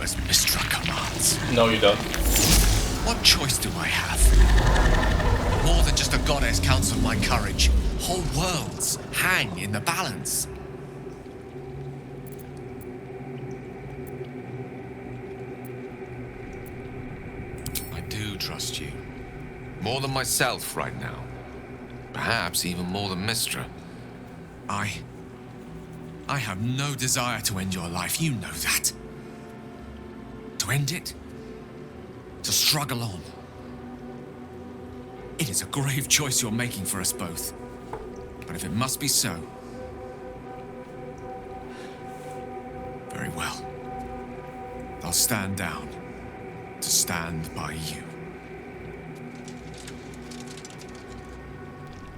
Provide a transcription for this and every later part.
as Mystra commands. No, you don't. What choice do I have? More than just a goddess counts on my courage. Whole worlds hang in the balance. I do trust you. More than myself right now. Perhaps even more than Mystra. I have no desire to end your life, you know that. To end it? To struggle on. It is a grave choice you're making for us both. But if it must be so... very well. I'll stand down to stand by you.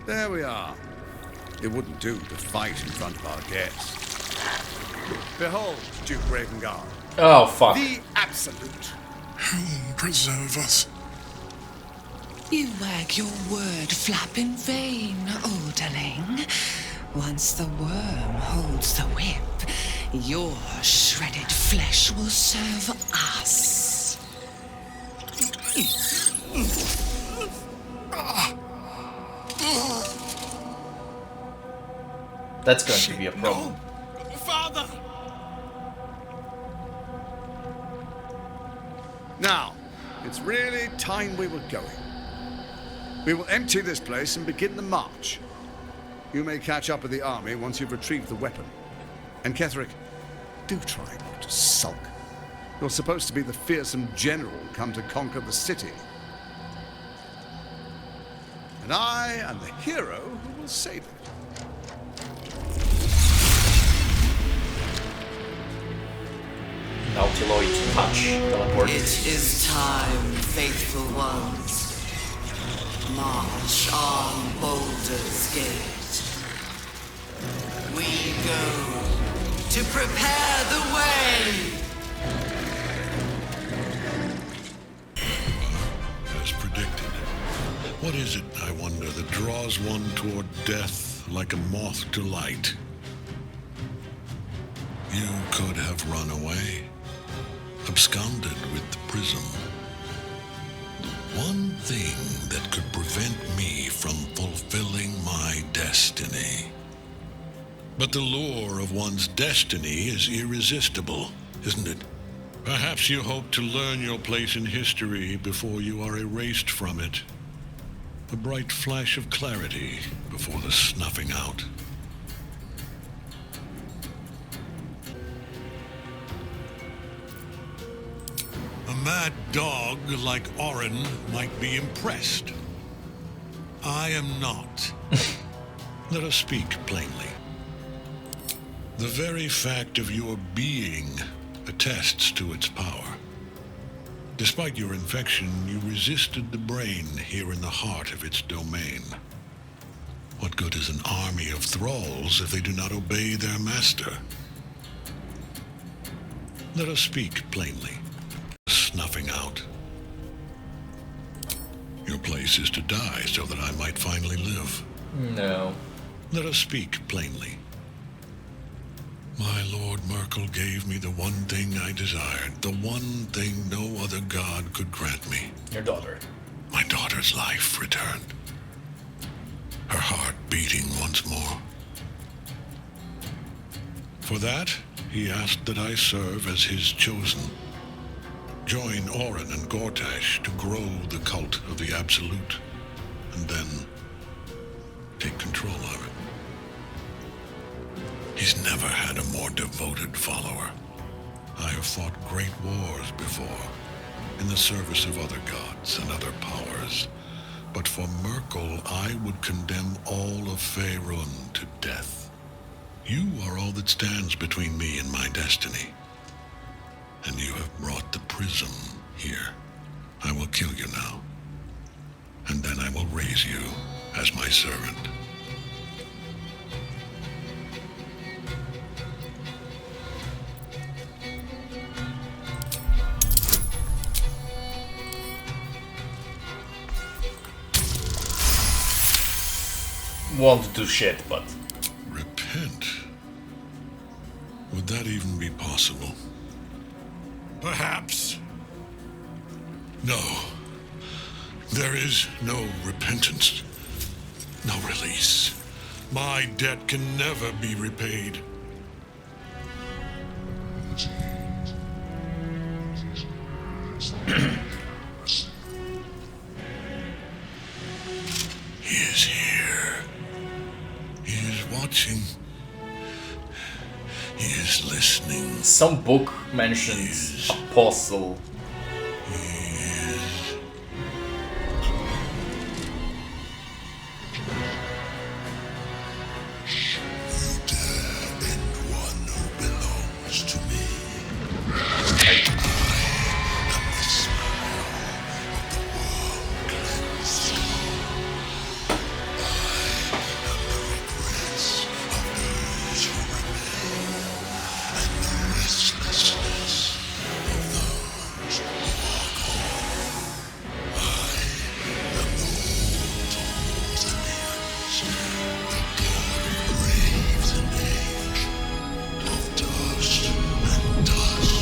There we are. It wouldn't do to fight in front of our guests. Behold, Duke Ravengard. Oh, fuck. The Absolute. Whom preserve us? You wag your word flap in vain, Oderling. Once the worm holds the whip, your shredded flesh will serve us. That's going to be a problem. No, Father! Now, it's really time we were going. We will empty this place and begin the march. You may catch up with the army once you've retrieved the weapon. And Ketheric, do try not to sulk. You're supposed to be the fearsome general come to conquer the city. And I am the hero who will save it. Nautiloid touch. Teleport. It is time, faithful ones. March on Baldur's Gate. We go to prepare the way. As predicted. What is it, I wonder, that draws one toward death like a moth to light? You could have run away, absconded with the prism. One thing that could prevent me from fulfilling my destiny. But the lure of one's destiny is irresistible, isn't it? Perhaps you hope to learn your place in history before you are erased from it. A bright flash of clarity before the snuffing out. A mad dog like Orin might be impressed. I am not. Let us speak plainly. The very fact of your being attests to its power. Despite your infection, you resisted the brain here in the heart of its domain. What good is an army of thralls if they do not obey their master? Let us speak plainly. Snuffing out. Your place is to die so that I might finally live. No. Let us speak plainly. My Lord Myrkul gave me the one thing I desired, the one thing no other god could grant me. Your daughter. My daughter's life returned. Her heart beating once more. For that, he asked that I serve as his chosen. Join Orin and Gortash to grow the cult of the Absolute, and then take control of it. He's never had a more devoted follower. I have fought great wars before, in the service of other gods and other powers, but for Myrkul I would condemn all of Faerun to death. You are all that stands between me and my destiny. And you have brought the prism here. I will kill you now. And then I will raise you as my servant. Won't do shit, but... Repent? Would that even be possible? Perhaps. No. There is no repentance. No release. My debt can never be repaid. He is here. He is watching. He is listening. Some book mentions apostle. He is. You dare end one who belongs to me. I am the smile of the world cleansed. I am the regrets of those who remain, and the restlessness of those who are gone. I am the old Mausoleums, the god of graves and age, of dust and dust.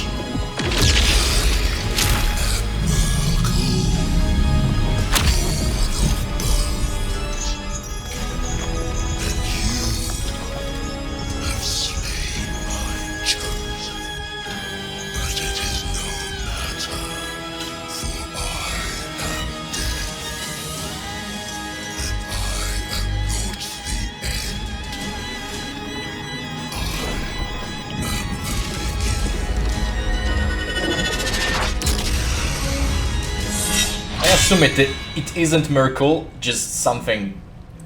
Have slain my chosen, but it is no matter, for I am dead, and I am not the end. I assume it isn't Myrkul, just something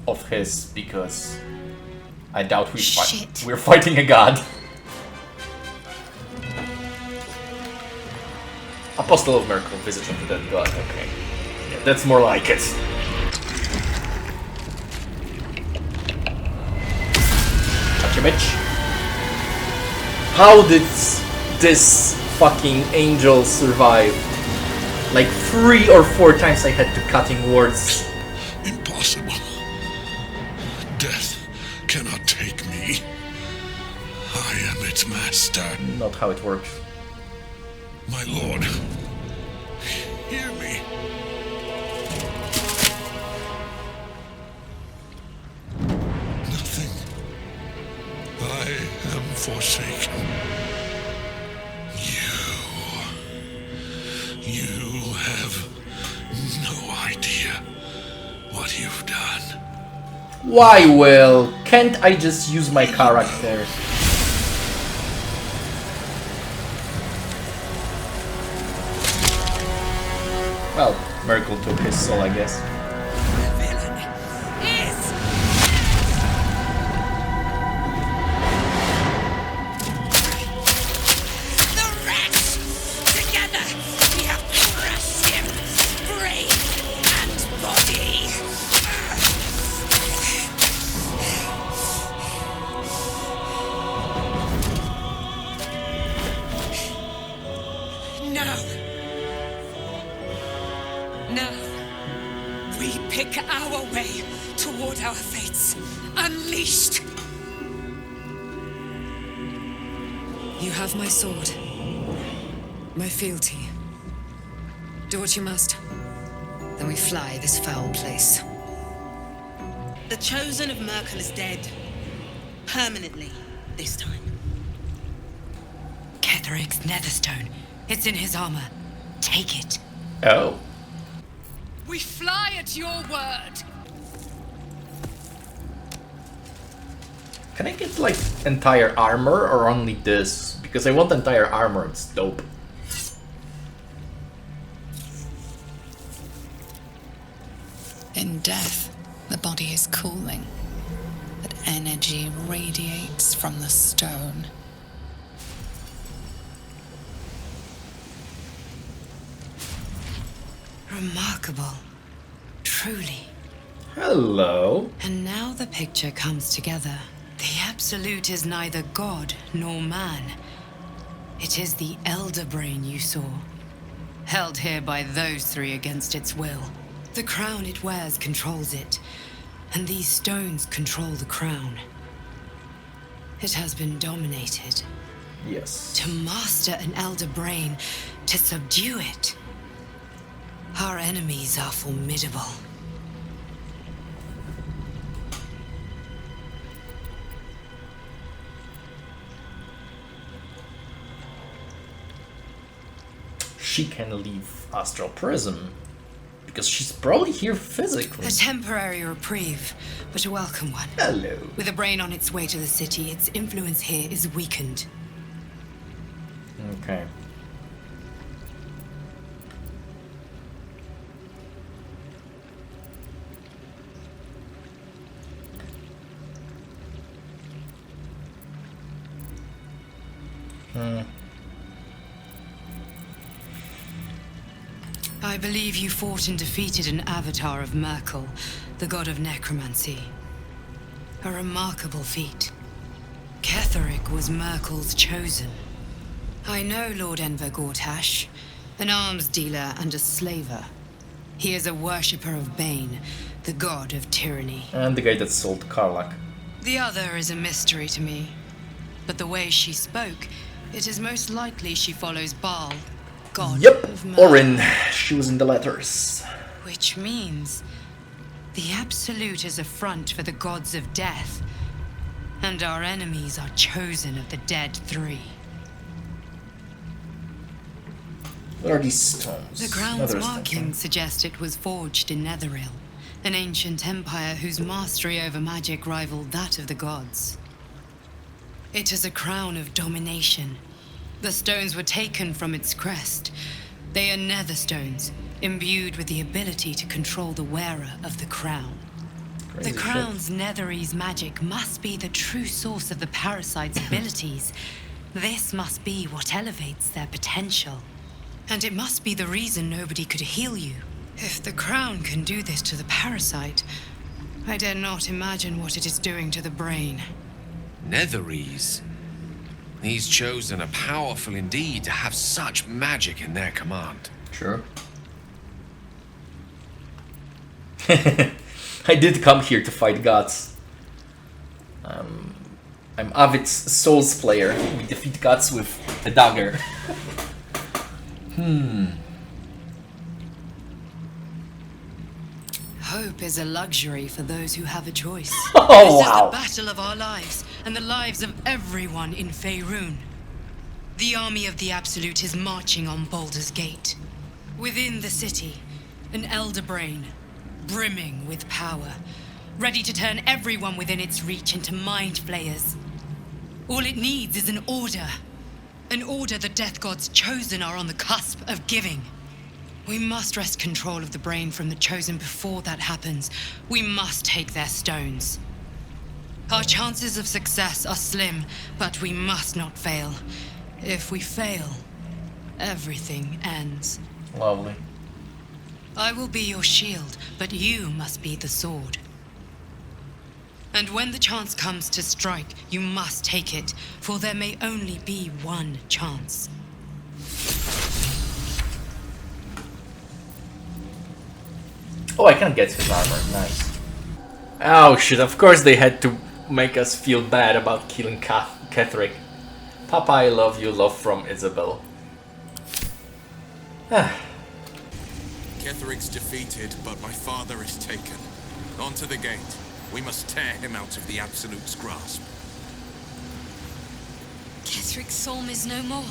of his, because I doubt Shit. we're fighting a god. Apostle of Myrkul, visits of the dead god, okay. Yeah, that's more like it. Gotcha, bitch. How did this fucking angel survive? Like 3 or 4 times I had to cutting words. Impossible. Death cannot take me. I am its master. Not how it works. My lord, hear me. Nothing. I am forsaken. You have no idea what you've done. Why, Wyll? Can't I just use my character? Well, Myrkul took his soul, I guess. The villain is the wretch! Together we have crushed him, brain and body. Now, we pick our way toward our fates, unleashed. You have my sword, my fealty. Do what you must. Then we fly this foul place. The chosen of Myrkul is dead. Permanently, this time. Ketheric's netherstone. It's in his armor. Take it. Oh. We fly at your word. Can I get like entire armor or only this? Because I want entire armor, it's dope. In death, the body is cooling, but energy radiates from the stone. Remarkable. Truly. Hello. And now the picture comes together. The Absolute is neither god nor man. It is the Elder Brain you saw, held here by those three against its will. The crown it wears controls it, and these stones control the crown. It has been dominated. Yes. To master an Elder Brain, to subdue it. Our enemies are formidable. She can leave Astral Prism. Because she's probably here physically. A temporary reprieve, but a welcome one. Hello. With a brain on its way to the city, its influence here is weakened. Okay. I believe you fought and defeated an avatar of Myrkul, the god of necromancy. A remarkable feat. Ketheric was Myrkul's chosen. I know Lord Enver Gortash, an arms dealer and a slaver. He is a worshipper of Bane, the god of tyranny. And the guy that sold Karlach. The other is a mystery to me. But the way she spoke, it is most likely she follows Baal, god Yep, of murder. Orin. She was in the letters. Which means the Absolute is a front for the gods of death, and our enemies are chosen of the dead three. What are these stones? The crown's Another stone. markings suggest it was forged in Netherese, an ancient empire whose mastery over magic rivaled that of the gods. It is a crown of domination. The stones were taken from its crest. They are nether stones, imbued with the ability to control the wearer of the crown. Crazy The shit. crown's Netherese magic must be the true source of the parasite's abilities. This must be what elevates their potential. And it must be the reason nobody could heal you. If the crown can do this to the parasite, I dare not imagine what it is doing to the brain. Netherese. These chosen are powerful indeed to have such magic in their command. Sure. I did come here to fight gods. I'm Avid's Souls player. We defeat gods with a dagger. Hope is a luxury for those who have a choice. Oh, This wow. is the battle of our lives, and the lives of everyone in Faerun. The army of the Absolute is marching on Baldur's Gate. Within the city, an elder brain, brimming with power, ready to turn everyone within its reach into mind flayers. All it needs is an order. An order the Death Gods chosen are on the cusp of giving. We must wrest control of the brain from the chosen before that happens. We must take their stones. Our chances of success are slim, but we must not fail. If we fail, everything ends. Lovely. I will be your shield, but you must be the sword. And when the chance comes to strike, you must take it, for there may only be one chance. Oh, I can get his armor. Nice. Oh shit, of course they had to make us feel bad about killing Ketheric. Papa, I love you, love from Isobel. Ketheric's defeated, but my father is taken. On to the gate. We must tear him out of the Absolute's grasp. Ketheric's soul is no more.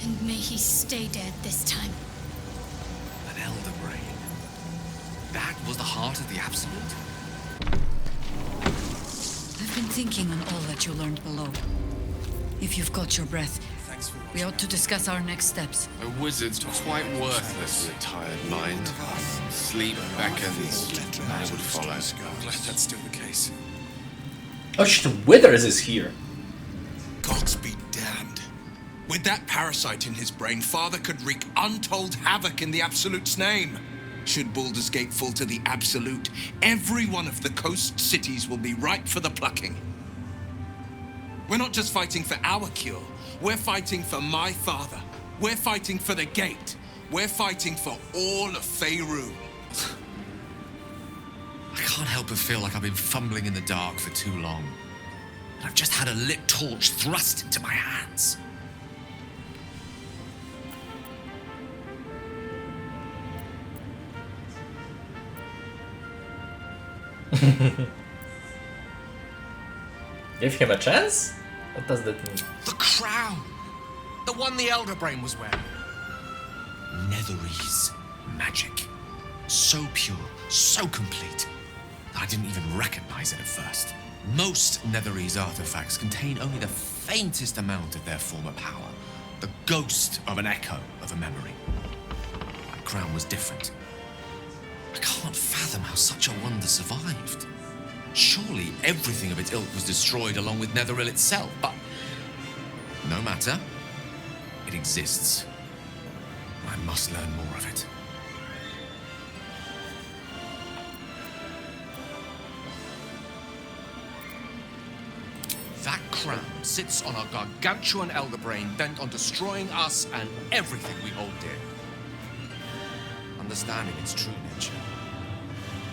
And may he stay dead this time. An elder brain. That was the heart of the Absolute? I've been thinking on all that you learned below. If you've got your breath, Thanks for we ought to discuss our next steps. A wizard's quite worthless to a tired mind. Sleep beckons, I would follow. I'm glad that's still the case. Oh shit, Withers is here. Gods be damned. With that parasite in his brain, Father could wreak untold havoc in the Absolute's name. Should Baldur's Gate fall to the Absolute, every one of the coast cities will be ripe for the plucking. We're not just fighting for our cure. We're fighting for my father. We're fighting for the gate. We're fighting for all of Faerun. I can't help but feel like I've been fumbling in the dark for too long. And I've just had a lit torch thrust into my hands. Give him a chance? What does that mean? The crown! The one the Elder Brain was wearing. Netherese magic. So pure, so complete, that I didn't even recognize it at first. Most Netherese artifacts contain only the faintest amount of their former power. The ghost of an echo of a memory. That crown was different. I can't fathom how such a wonder survived. Surely everything of its ilk was destroyed along with Netheril itself, but no matter. It exists. I must learn more of it. That crown sits on a gargantuan elder brain bent on destroying us and everything we hold dear. Understanding its true nature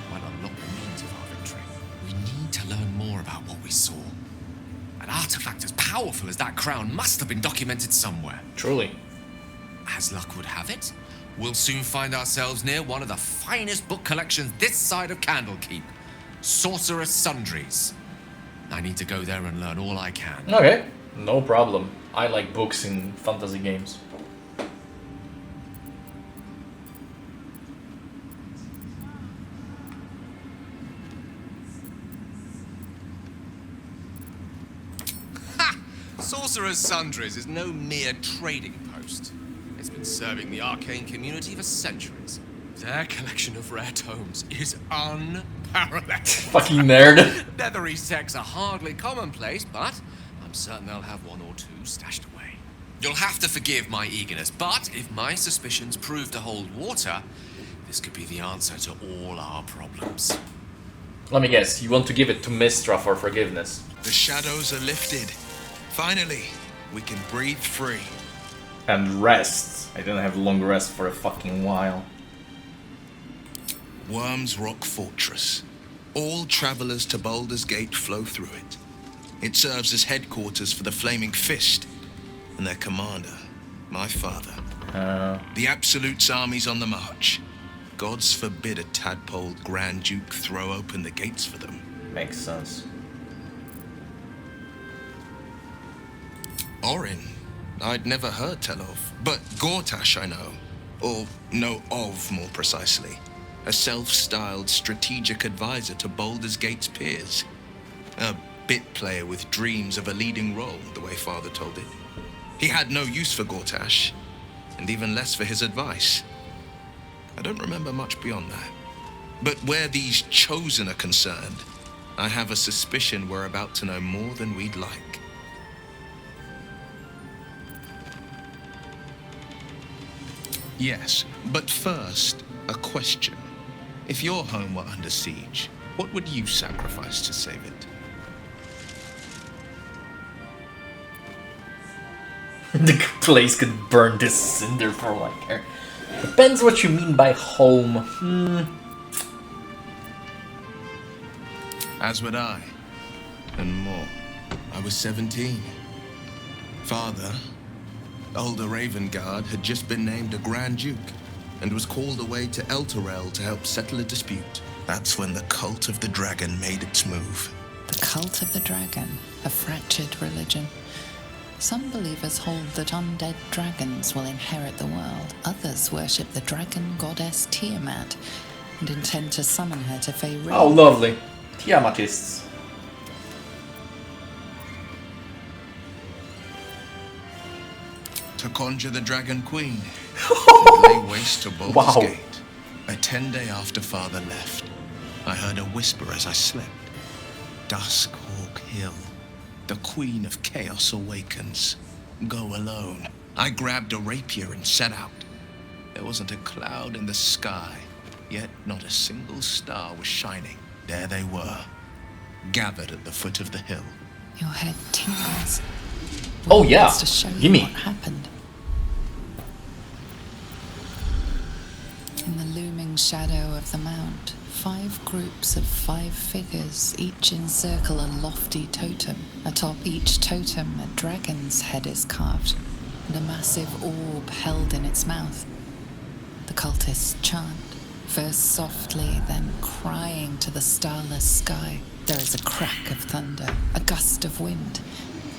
might unlock the means of our victory. We need to learn more about what we saw. An artifact as powerful as that crown must have been documented somewhere. Truly. As luck would have it, we'll soon find ourselves near one of the finest book collections this side of Candlekeep. Sorcerer's Sundries. I need to go there and learn all I can. Okay, no problem. I like books in fantasy games. Sorcerer's Sundries is no mere trading post. It's been serving the arcane community for centuries. Their collection of rare tomes is unparalleled. Fucking nerd. Netherese texts are hardly commonplace, but I'm certain they'll have one or two stashed away. You'll have to forgive my eagerness, but if my suspicions prove to hold water, this could be the answer to all our problems. Let me guess, you want to give it to Mistra for forgiveness. The shadows are lifted. Finally, we can breathe free. And rest. I didn't have long rest for a fucking while. Worm's Rock Fortress. All travelers to Baldur's Gate flow through it. It serves as headquarters for the Flaming Fist and their commander, my father. The Absolute's army's on the march. Gods forbid a tadpole Grand Duke throw open the gates for them. Makes sense. Orin, I'd never heard tell of, but Gortash I know, or know of more precisely. A self-styled strategic advisor to Baldur's Gate's peers. A bit player with dreams of a leading role, the way Father told it. He had no use for Gortash, and even less for his advice. I don't remember much beyond that. But where these Chosen are concerned, I have a suspicion we're about to know more than we'd like. Yes, but first, a question. If your home were under siege, what would you sacrifice to save it? The place could burn this cinder for all I care. Depends what you mean by home. As would I. And more. I was 17. Father, older Ravengard, had just been named a Grand Duke and was called away to Elturel to help settle a dispute. That's when the cult of the dragon made its move. The cult of the dragon, a fractured religion. Some believers hold that undead dragons will inherit the world. Others worship the dragon goddess Tiamat and intend to summon her to Faerun. Oh, lovely. Tiamatists. To conjure the Dragon Queen, and lay waste to Baldur's Gate. A 10-day after Father left, I heard a whisper as I slept. Duskhawk Hill. The Queen of Chaos awakens. Go alone. I grabbed a rapier and set out. There wasn't a cloud in the sky, yet not a single star was shining. There they were, gathered at the foot of the hill. Your head tingles. Oh yeah, To show you gimme. what happened. In the looming shadow of the mount, 5 groups of 5 figures each encircle a lofty totem. Atop each totem, a dragon's head is carved, and a massive orb held in its mouth. The cultists chant, First softly, then crying to the starless sky. There is a crack of thunder, a gust of wind,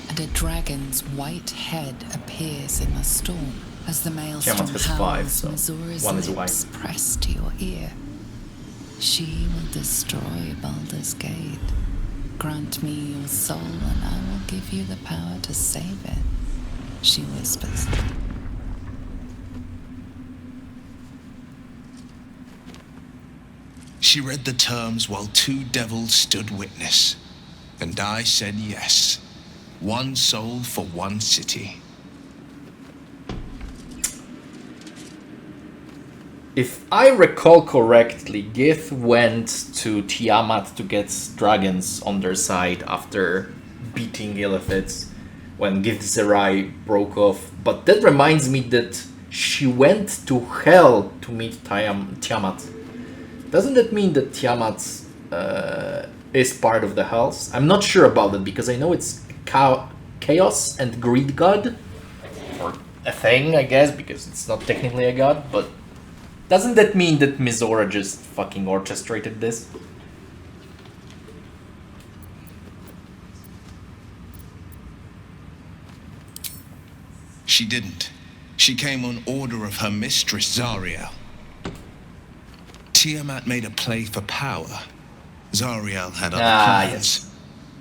and a dragon's white head appears in the storm. As the maelstrom has 5, howls, so Missoura's one is lips white. press to your ear. She will destroy Baldur's Gate. Grant me your soul, and I will give you the power to save it, she whispers. She read the terms while 2 devils stood witness, and I said yes. 1 soul for 1 city. If I recall correctly, Gith went to Tiamat to get dragons on their side after beating illithids when Githzerai broke off. But that reminds me that she went to Hell to meet Tiamat. Doesn't that mean that Tiamat is part of the Hells? I'm not sure about it because I know it's Chaos and Greed God. Or a thing, I guess, because it's not technically a god, but... Doesn't that mean that Mizora just fucking orchestrated this? She didn't. She came on order of her mistress, Zariel. Tiamat made a play for power. Zariel had other plans. Yes.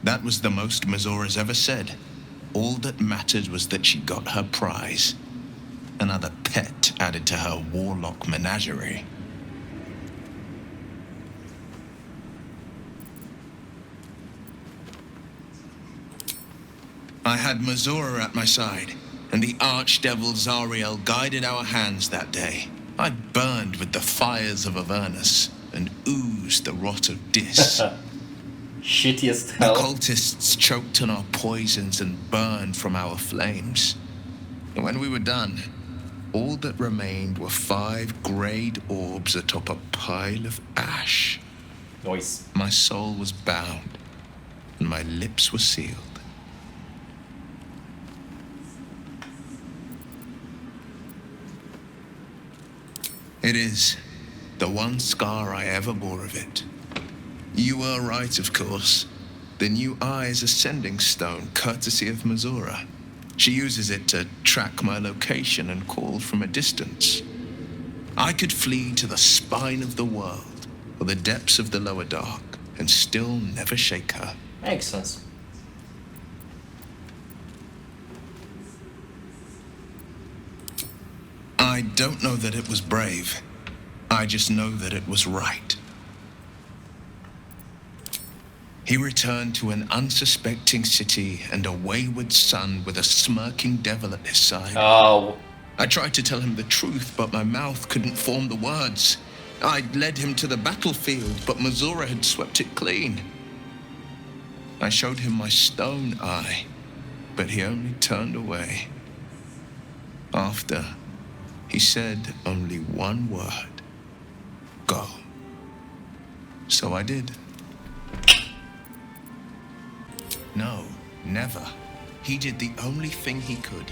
That was the most Mizora's ever said. All that mattered was that she got her prize. Another pet added to her warlock menagerie. I had Mizora at my side, and the archdevil Zariel guided our hands that day. I burned with the fires of Avernus and oozed the rot of Dis. Shittiest The hell. cultists choked on our poisons and burned from our flames. And when we were done, all that remained were 5 greyed orbs atop a pile of ash. Noise. My soul was bound, and my lips were sealed. It is the one scar I ever bore of it. You were right, of course. The new eye's ascending stone, courtesy of Mizora. She uses it to track my location and call from a distance. I could flee to the spine of the world, or the depths of the lower dark, and still never shake her. Makes sense. I don't know that it was brave. I just know that it was right. He returned to an unsuspecting city and a wayward son with a smirking devil at his side. Oh. I tried to tell him the truth, but my mouth couldn't form the words. I'd led him to the battlefield, but Mizora had swept it clean. I showed him my stone eye, but he only turned away. After, he said only one word. Go. So I did. No, never. He did the only thing he could.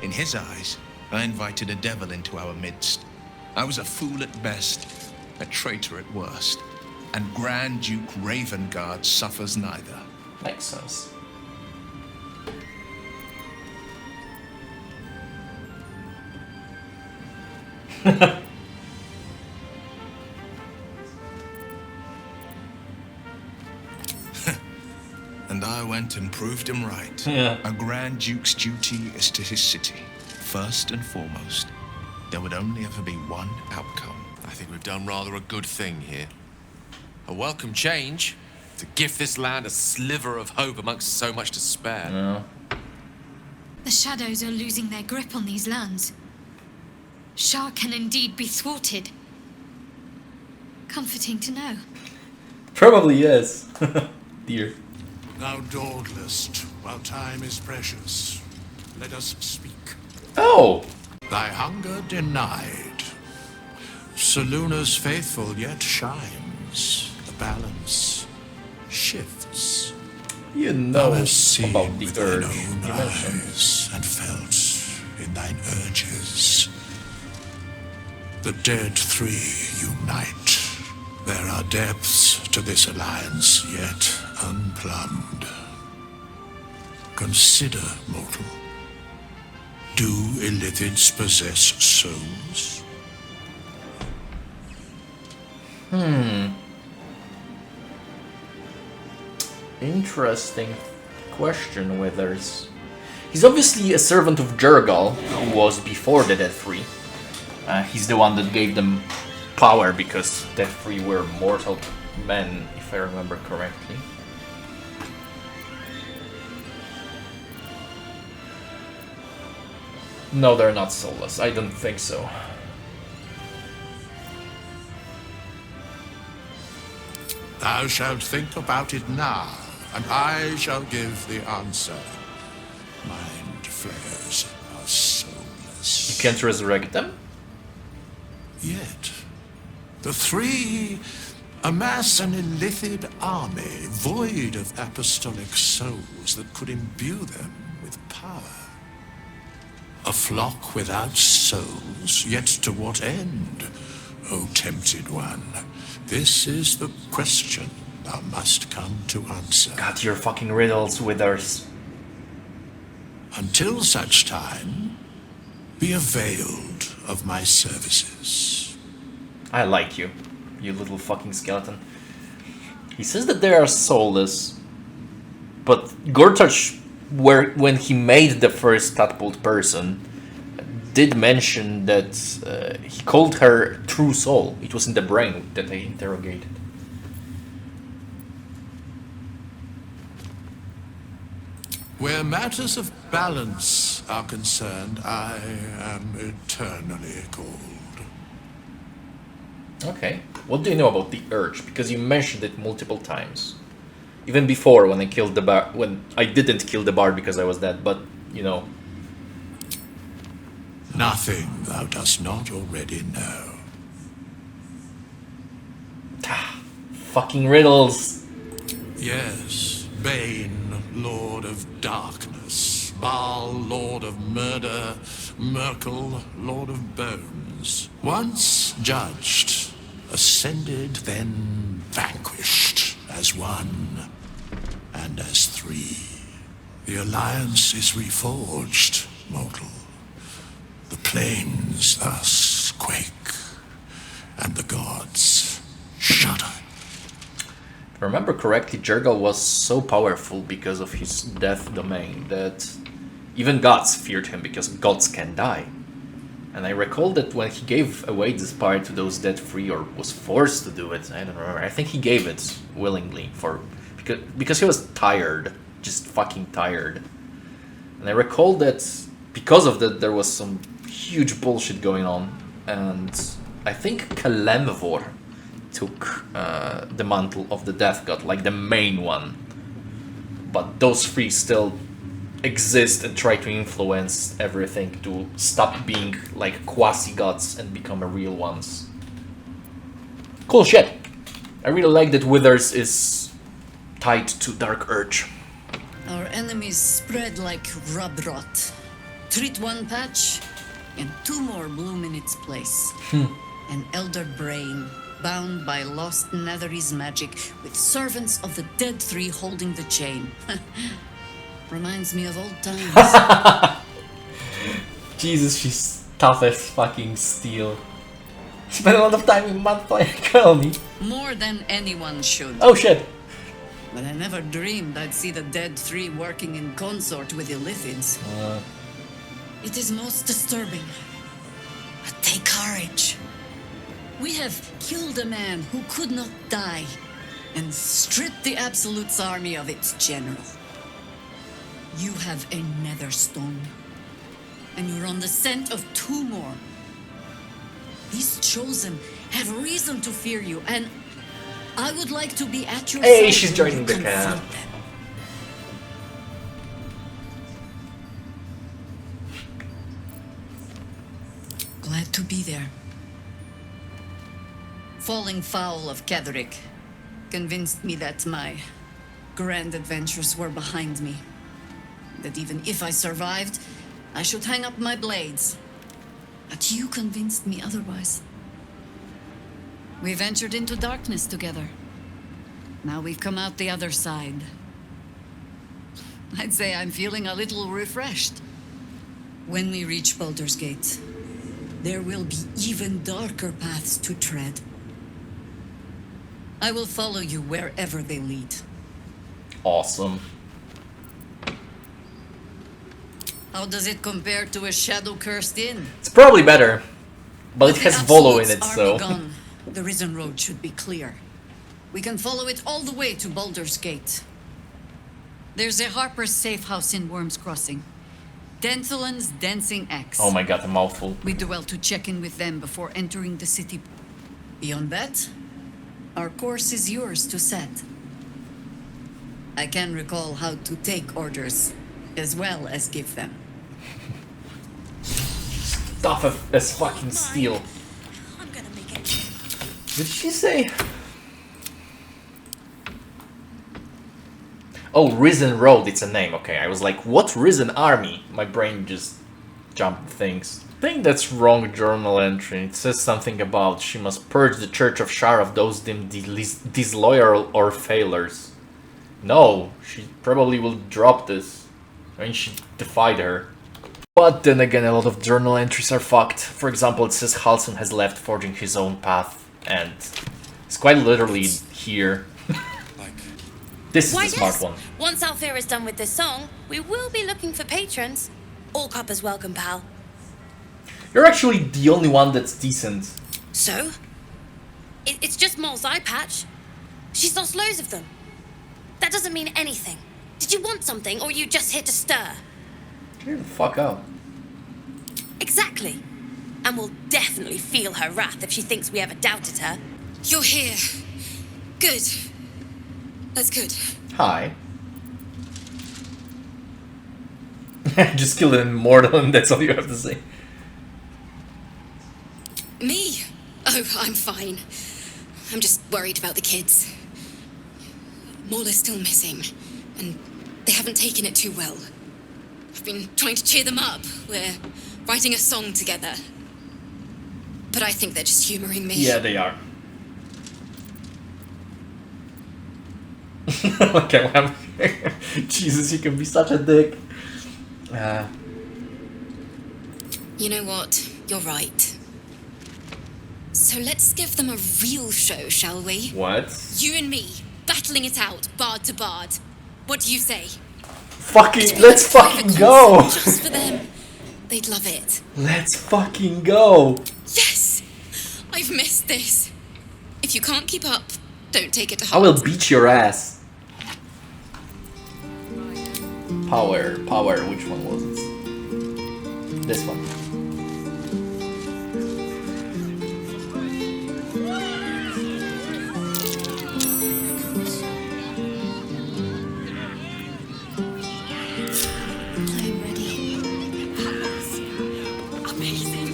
In his eyes, I invited a devil into our midst. I was a fool at best, a traitor at worst, and Grand Duke Ravengard suffers neither. Makes sense. And I went and proved him right. Yeah. A Grand Duke's duty is to his city, first and foremost. There would only ever be one outcome. I think we've done rather a good thing here. A welcome change to give this land a sliver of hope amongst so much despair. Yeah. The shadows are losing their grip on these lands. Shar can indeed be thwarted. Comforting to know. Probably yes. Dear. Thou dawdlest, while time is precious. Let us speak. Oh! Thy hunger denied. Soluna's faithful yet shines. The balance shifts. You Thou know hast seen about the with thine urge own you mentioned. eyes and felt in thine urges. The dead three unite. There are depths to this alliance yet unplumbed. Consider, mortal. Do illithids possess souls? Interesting question, Withers. He's obviously a servant of Jurgal, who was before the Dead Three. He's the one that gave them power because Dead Three were mortal men, if I remember correctly. No, they're not soulless. I don't think so. Thou shalt think about it now, and I shall give the answer. Mind flayers are soulless. You can't resurrect them? Yet, the three amass an illithid army void of apostolic souls that could imbue them with power. A flock without souls, yet to what end, O tempted one? This is the question thou must come to answer. God, your fucking riddles, Withers. Until such time, be availed of my services. I like you, you little fucking skeleton. He says that they are soulless, but Gortach, when he made the first catapult person, did mention that he called her true soul. It was in the brain that they interrogated. Where matters of balance are concerned, I am eternally cold. Okay. What do you know about the Urge? Because you mentioned it multiple times. Even before, when I killed the bard, when I didn't kill the bard because I was dead, but, you know. Nothing thou dost not already know. Fucking riddles. Yes, Bane, Lord of Darkness, Baal, Lord of Murder, Myrkul, Lord of Bones. Once judged, ascended, then vanquished, as one and as three. The alliance is reforged, mortal. The plains thus quake, and the gods shudder. If I remember correctly, Jurgal was so powerful because of his death domain that even gods feared him because gods can die. And I recall that when he gave away this power to those dead free, or was forced to do it, I don't remember. I think he gave it willingly because he was tired, just fucking tired. And I recall that because of that there was some huge bullshit going on, and I think Kalemvor took the mantle of the Death God, like the main one. But those three still exist and try to influence everything to stop being like quasi-gods and become real ones. Cool shit. I really like that Withers is tied to Dark Urge. Our enemies spread like rub rot. Treat one patch, and two more bloom in its place. An elder brain, bound by lost Netherese magic, with servants of the Dead Three holding the chain. Reminds me of old times. Jesus, she's tough as fucking steel. Spent a lot of time in Mudfire Colony. More than anyone should. Oh shit. But I never dreamed I'd see the Dead Three working in consort with illithids. It is most disturbing. But take courage. We have killed a man who could not die, and stripped the Absolute's army of its general. You have a nether stone, and you're on the scent of two more. These chosen have reason to fear you, and I would like to be at your side. Hey, she's when joining you the camp. confront them. Glad to be there. Falling foul of Ketheric convinced me that my grand adventures were behind me. That even if I survived, I should hang up my blades. But you convinced me otherwise. We ventured into darkness together. Now we've come out the other side. I'd say I'm feeling a little refreshed. When we reach Baldur's Gate, there will be even darker paths to tread. I will follow you wherever they lead. Awesome. How does it compare to a shadow-cursed inn? It's probably better. But it With has the Volo in Absolute's it, so... army gone, the Risen Road should be clear. We can follow it all the way to Baldur's Gate. There's a Harper's safe house in Worm's Crossing. Denthalen's Dancing Axe. Oh my god, a mouthful. We do well to check in with them before entering the city. Beyond that, our course is yours to set. I can recall how to take orders, as well as give them. Tough as fucking steel. I'm gonna make it. Did she say? Oh, Risen Road, it's a name. Okay, I was like, what Risen Army? My brain just jumped things. I think that's wrong journal entry. It says something about she must purge the Church of Shar of those deemed disloyal or failures. No, she probably will drop this. I mean, she defied her. But then again, a lot of journal entries are fucked. For example, it says Halson has left forging his own path, and it's quite literally here. This is the smart one. Once Alfira is done with this song, we will be looking for patrons. All coppers welcome, pal. You're actually the only one that's decent. So? It's just Moll's eye patch. She's lost loads of them. That doesn't mean anything. Did you want something, or are you just here to stir? Clear the fuck out. Exactly. And we'll definitely feel her wrath if she thinks we ever doubted her. You're here. Good. That's good. Hi. Just killed an immortal and that's all you have to say. Me? Oh, I'm fine. I'm just worried about the kids. Moll is still missing, and they haven't taken it too well. I've been trying to cheer them up. We're writing a song together. But I think they're just humoring me. Yeah, they are. Okay, well, Jesus, you can be such a dick. You know what? You're right. So let's give them a real show, shall we? What? You and me, battling it out, bard to bard. What do you say? Fucking, let's fucking go! Just for them. They'd love it. Let's fucking go! Yes! I've missed this. If you can't keep up, don't take it to I heart. will beat your ass. Power, which one was it? This one. I'm ready. Amazing.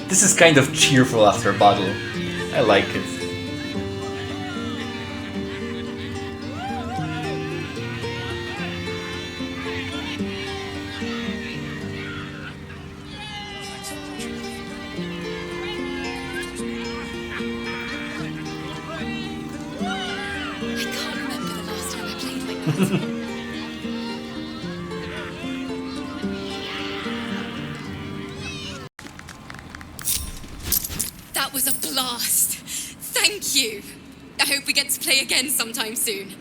This is kind of cheerful after battle. I like it. I can't remember the last time I played like that. That was a blast. Thank you. I hope we get to play again sometime soon.